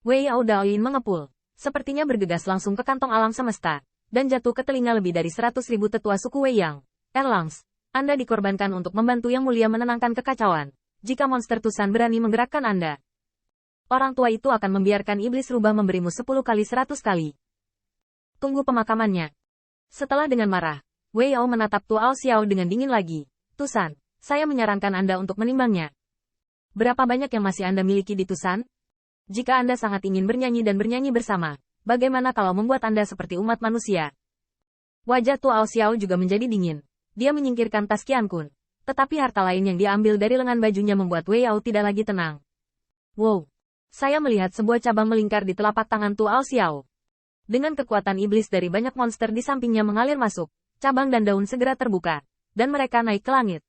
Wei Yao Daoyin mengepul. Sepertinya bergegas langsung ke kantong alam semesta, dan jatuh ke telinga lebih dari 100.000 tetua suku Wei Yang. Erlangs, Anda dikorbankan untuk membantu Yang Mulia menenangkan kekacauan. Jika monster Tusan berani menggerakkan Anda, orang tua itu akan membiarkan iblis rubah memberimu 10 kali 100 kali. Tunggu pemakamannya. Setelah dengan marah, Wei Yao menatap Tu Ao Xiao dengan dingin lagi. Tusan, saya menyarankan Anda untuk menimbangnya. Berapa banyak yang masih Anda miliki di Tusan? Jika Anda sangat ingin bernyanyi dan bernyanyi bersama, bagaimana kalau membuat Anda seperti umat manusia? Wajah Tu Ao Xiao juga menjadi dingin. Dia menyingkirkan tas Qian Kun. Tetapi harta lain yang diambil dari lengan bajunya membuat Wei Yao tidak lagi tenang. Wow! Saya melihat sebuah cabang melingkar di telapak tangan Tu Ao Xiao. Dengan kekuatan iblis dari banyak monster di sampingnya mengalir masuk, cabang dan daun segera terbuka, dan mereka naik ke langit.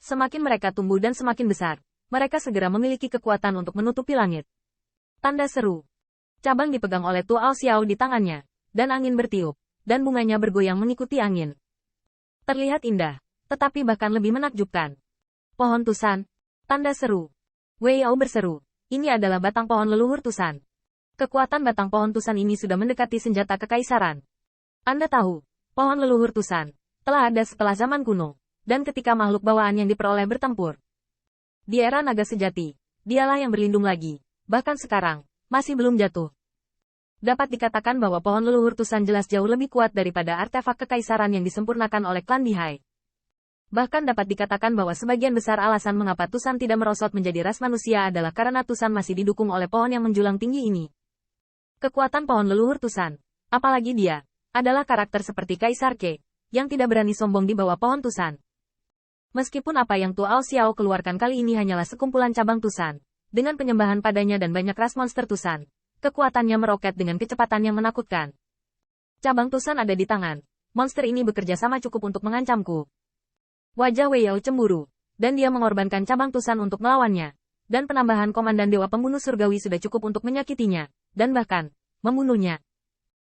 Semakin mereka tumbuh dan semakin besar, mereka segera memiliki kekuatan untuk menutupi langit. Tanda seru. Cabang dipegang oleh Tu Ao Xiao di tangannya, dan angin bertiup, dan bunganya bergoyang mengikuti angin. Terlihat indah, tetapi bahkan lebih menakjubkan. Pohon Tusan. Tanda seru. Wei Yao berseru. Ini adalah batang pohon leluhur Tusan. Kekuatan batang pohon Tusan ini sudah mendekati senjata kekaisaran. Anda tahu, pohon leluhur Tusan telah ada setelah zaman kuno, dan ketika makhluk bawaan yang diperoleh bertempur. Di era naga sejati, dialah yang berlindung lagi. Bahkan sekarang, masih belum jatuh. Dapat dikatakan bahwa pohon leluhur Tusan jelas jauh lebih kuat daripada artefak kekaisaran yang disempurnakan oleh klan Dihai. Bahkan dapat dikatakan bahwa sebagian besar alasan mengapa Tusan tidak merosot menjadi ras manusia adalah karena Tusan masih didukung oleh pohon yang menjulang tinggi ini. Kekuatan pohon leluhur Tusan, apalagi dia, adalah karakter seperti Kaisar Ke, yang tidak berani sombong di bawah pohon Tusan. Meskipun apa yang Tu Ao Xiao keluarkan kali ini hanyalah sekumpulan cabang Tusan, dengan penyembahan padanya dan banyak ras monster Tusan, kekuatannya meroket dengan kecepatan yang menakutkan. Cabang Tusan ada di tangan. Monster ini bekerja sama cukup untuk mengancamku. Wajah Wei Yao cemburu, dan dia mengorbankan cabang Tusan untuk melawannya. Dan penambahan komandan Dewa Pembunuh Surgawi sudah cukup untuk menyakitinya, dan bahkan, membunuhnya.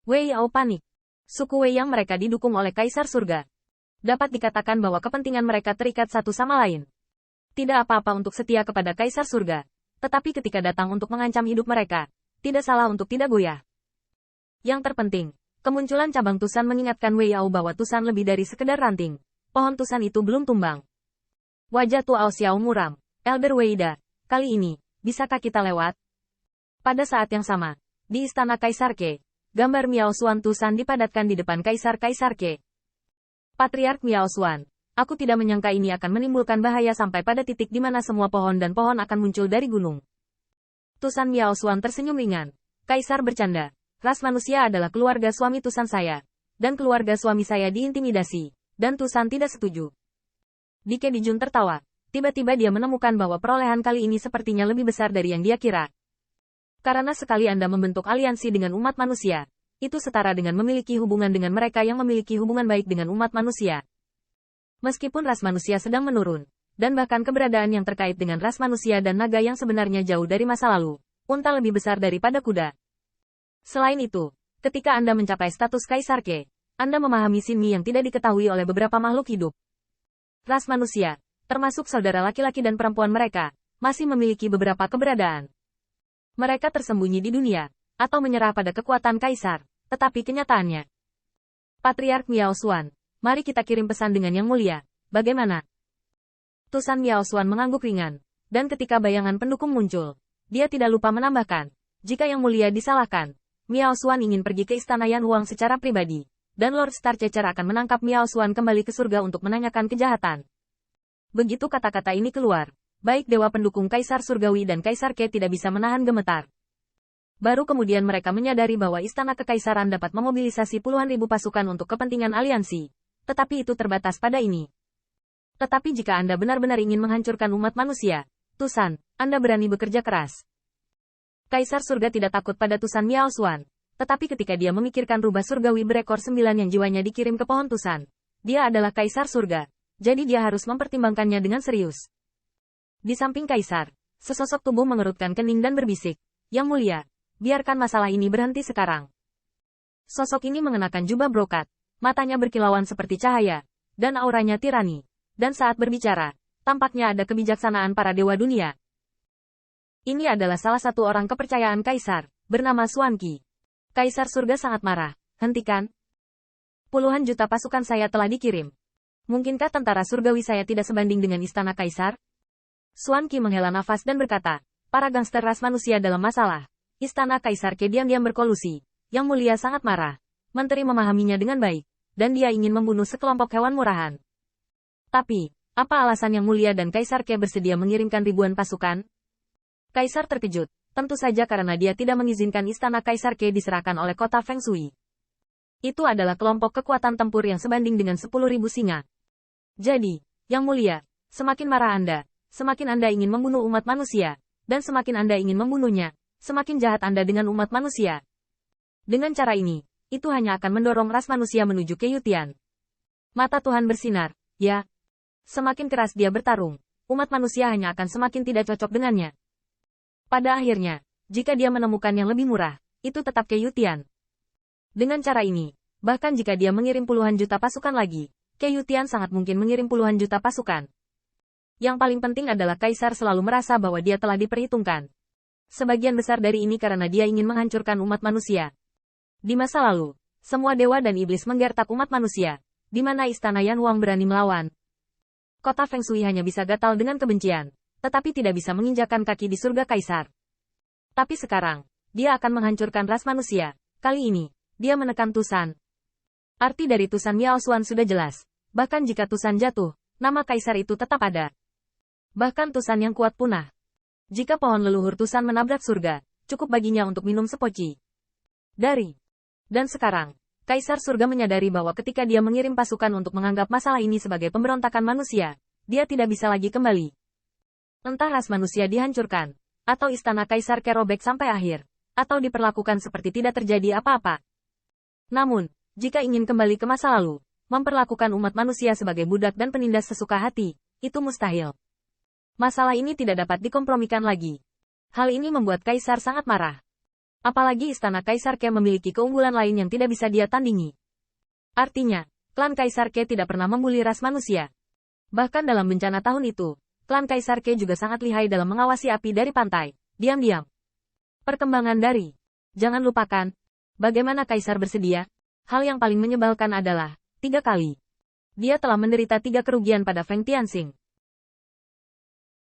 Wei Yao panik. Suku Wei yang mereka didukung oleh Kaisar Surga. Dapat dikatakan bahwa kepentingan mereka terikat satu sama lain. Tidak apa-apa untuk setia kepada Kaisar Surga. Tetapi ketika datang untuk mengancam hidup mereka, tidak salah untuk tidak goyah. Yang terpenting, kemunculan cabang Tusan mengingatkan Wei Yao bahwa Tusan lebih dari sekedar ranting. Pohon Tusan itu belum tumbang. Wajah Tu Ao Xiao muram. Elder Weida, kali ini, bisakah kita lewat? Pada saat yang sama, di istana Kaisar Ke, gambar Miao Xuan Tusan dipadatkan di depan Kaisar Ke. Patriark Miao Xuan, aku tidak menyangka ini akan menimbulkan bahaya sampai pada titik di mana semua pohon dan pohon akan muncul dari gunung. Tusan Miao Xuan tersenyum ringan. Kaisar bercanda. Ras manusia adalah keluarga suami Tusan saya. Dan keluarga suami saya diintimidasi. Dan Tusan tidak setuju. Dike Dijun tertawa. Tiba-tiba dia menemukan bahwa perolehan kali ini sepertinya lebih besar dari yang dia kira. Karena sekali Anda membentuk aliansi dengan umat manusia, itu setara dengan memiliki hubungan dengan mereka yang memiliki hubungan baik dengan umat manusia. Meskipun ras manusia sedang menurun, dan bahkan keberadaan yang terkait dengan ras manusia dan naga yang sebenarnya jauh dari masa lalu, unta lebih besar daripada kuda. Selain itu, ketika Anda mencapai status Kaisar Ke, Anda memahami Sinmi yang tidak diketahui oleh beberapa makhluk hidup. Ras manusia, termasuk saudara laki-laki dan perempuan mereka, masih memiliki beberapa keberadaan. Mereka tersembunyi di dunia, atau menyerah pada kekuatan Kaisar, tetapi kenyataannya. Patriark Miao Xuan, mari kita kirim pesan dengan Yang Mulia, bagaimana? Tusan Miao Xuan mengangguk ringan, dan ketika bayangan pendukung muncul, dia tidak lupa menambahkan, jika Yang Mulia disalahkan, Miao Xuan ingin pergi ke istana Yan Huang secara pribadi, dan Lord Starchaser akan menangkap Miao Xuan kembali ke surga untuk menanyakan kejahatan. Begitu kata-kata ini keluar, baik dewa pendukung Kaisar Surgawi dan Kaisar Ke tidak bisa menahan gemetar. Baru kemudian mereka menyadari bahwa istana kekaisaran dapat memobilisasi puluhan ribu pasukan untuk kepentingan aliansi, tetapi itu terbatas pada ini. Tetapi jika Anda benar-benar ingin menghancurkan umat manusia, Tusan, Anda berani bekerja keras. Kaisar Surga tidak takut pada Tusan Miao Xuan, tetapi ketika dia memikirkan rubah surgawi berekor 9 yang jiwanya dikirim ke pohon Tusan, dia adalah Kaisar Surga, jadi dia harus mempertimbangkannya dengan serius. Di samping Kaisar, sesosok tubuh mengerutkan kening dan berbisik, Yang Mulia, biarkan masalah ini berhenti sekarang. Sosok ini mengenakan jubah brokat, matanya berkilauan seperti cahaya, dan auranya tirani. Dan saat berbicara, tampaknya ada kebijaksanaan para dewa dunia. Ini adalah salah satu orang kepercayaan Kaisar, bernama Xuan Qi. Kaisar surga sangat marah. Hentikan. Puluhan juta pasukan saya telah dikirim. Mungkinkah tentara surgawi saya tidak sebanding dengan istana Kaisar? Xuan Qi menghela nafas dan berkata, para gangster ras manusia dalam masalah. Istana Kaisar Ke diam-diam berkolusi. Yang mulia sangat marah. Menteri memahaminya dengan baik. Dan dia ingin membunuh sekelompok hewan murahan. Tapi, apa alasan yang mulia dan Kaisar Ke bersedia mengirimkan ribuan pasukan? Kaisar terkejut. Tentu saja karena dia tidak mengizinkan istana Kaisar Ke diserahkan oleh kota Feng Shui. Itu adalah kelompok kekuatan tempur yang sebanding dengan 10.000 singa. Jadi, yang mulia, semakin marah Anda, semakin Anda ingin membunuh umat manusia, dan semakin Anda ingin membunuhnya, semakin jahat Anda dengan umat manusia. Dengan cara ini, itu hanya akan mendorong ras manusia menuju keyutian. Mata Tuhan bersinar, ya. Semakin keras dia bertarung, umat manusia hanya akan semakin tidak cocok dengannya. Pada akhirnya, jika dia menemukan yang lebih murah, itu tetap keyutian. Dengan cara ini, bahkan jika dia mengirim puluhan juta pasukan lagi, Keyutian sangat mungkin mengirim puluhan juta pasukan. Yang paling penting adalah Kaisar selalu merasa bahwa dia telah diperhitungkan. Sebagian besar dari ini karena dia ingin menghancurkan umat manusia. Di masa lalu, semua dewa dan iblis menggertak umat manusia, di mana istana Yan Huang berani melawan. Kota Feng Shui hanya bisa gatal dengan kebencian, tetapi tidak bisa menginjakan kaki di surga Kaisar. Tapi sekarang, dia akan menghancurkan ras manusia. Kali ini, dia menekan Tusan. Arti dari Tusan Miao Xuan sudah jelas. Bahkan jika Tusan jatuh, nama Kaisar itu tetap ada. Bahkan Tusan yang kuat punah. Jika pohon leluhur Tusan menabrak surga, cukup baginya untuk minum sepoci. Dan sekarang, Kaisar surga menyadari bahwa ketika dia mengirim pasukan untuk menganggap masalah ini sebagai pemberontakan manusia, dia tidak bisa lagi kembali. Entah ras manusia dihancurkan, atau istana Kaisar kerobek sampai akhir, atau diperlakukan seperti tidak terjadi apa-apa. Namun, jika ingin kembali ke masa lalu, memperlakukan umat manusia sebagai budak dan penindas sesuka hati, itu mustahil. Masalah ini tidak dapat dikompromikan lagi. Hal ini membuat Kaisar sangat marah. Apalagi istana Kaisar Ke memiliki keunggulan lain yang tidak bisa dia tandingi. Artinya, klan Kaisar Ke tidak pernah membuli ras manusia. Bahkan dalam bencana tahun itu, klan Kaisar Ke juga sangat lihai dalam mengawasi api dari pantai, diam-diam. Perkembangan dari, jangan lupakan, bagaimana Kaisar bersedia. Hal yang paling menyebalkan adalah, 3 kali. Dia telah menderita 3 kerugian pada Feng Tianxing.